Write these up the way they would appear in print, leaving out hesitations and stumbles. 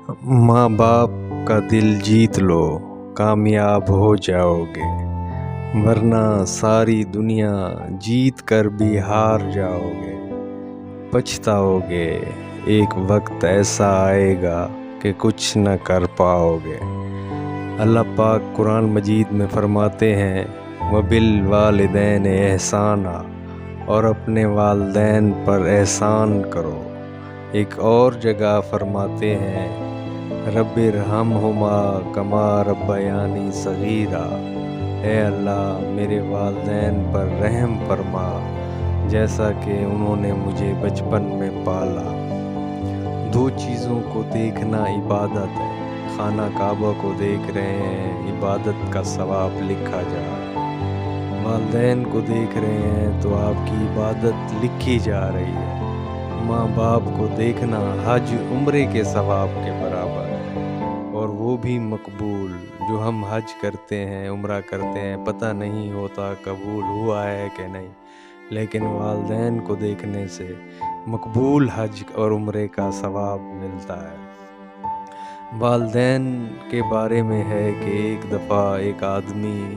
ماں باپ کا دل جیت لو، کامیاب ہو جاؤ گے، ورنہ ساری دنیا جیت کر بھی ہار جاؤ گے، پچھتاؤ گے۔ ایک وقت ایسا آئے گا کہ کچھ نہ کر پاؤ گے۔ اللہ پاک قرآن مجید میں فرماتے ہیں وَبِالْوَالِدَيْنِ إِحْسَانًا، اور اپنے والدین پر احسان کرو۔ ایک اور جگہ فرماتے ہیں رب ارحمہما کما ربیانی صغیرا، اے اللہ میرے والدین پر رحم فرما جیسا کہ انہوں نے مجھے بچپن میں پالا۔ دو چیزوں کو دیکھنا عبادت ہے۔ خانہ کعبہ کو دیکھ رہے ہیں، عبادت کا ثواب لکھا جا رہا ہے۔ والدین کو دیکھ رہے ہیں تو آپ کی عبادت لکھی جا رہی ہے۔ ماں باپ کو دیکھنا حج عمرے کے ثواب کے برابر ہے، اور وہ بھی مقبول۔ جو ہم حج کرتے ہیں، عمرہ کرتے ہیں، پتہ نہیں ہوتا قبول ہوا ہے کہ نہیں، لیکن والدین کو دیکھنے سے مقبول حج اور عمرے کا ثواب ملتا ہے۔ والدین کے بارے میں ہے کہ ایک دفعہ ایک آدمی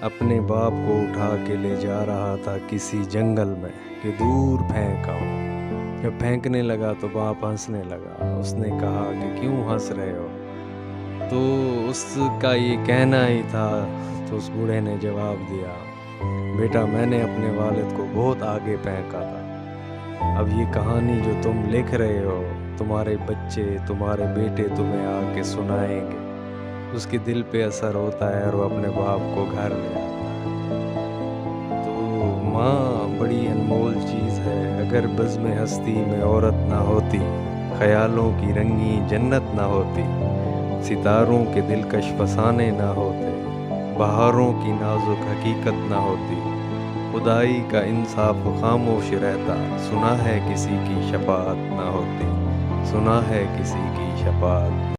اپنے باپ کو اٹھا کے لے جا رہا تھا کسی جنگل میں کہ دور پھینک آؤ۔ جب پھینکنے لگا تو باپ ہنسنے لگا۔ اس نے کہا کہ کیوں ہنس رہے ہو؟ تو اس کا یہ کہنا ہی تھا، تو اس بوڑھے نے جواب دیا بیٹا میں نے اپنے والد کو بہت آگے پھینکا تھا۔ اب یہ کہانی جو تم لکھ رہے ہو، تمہارے بچے، تمہارے بیٹے تمہیں آ کے سنائیں گے۔ اس کے دل پہ اثر ہوتا ہے اور وہ اپنے باپ کو گھر لے آتا ہے۔ تو ماں بڑی انمول چیز ہے۔ اگر بزم ہستی میں عورت نہ ہوتی، خیالوں کی رنگین جنت نہ ہوتی، ستاروں کے دلکش فسانے نہ ہوتے، بہاروں کی نازک حقیقت نہ ہوتی، خدائی کا انصاف خاموش رہتا، سنا ہے کسی کی شفاعت نہ ہوتی، سنا ہے کسی کی شفاعت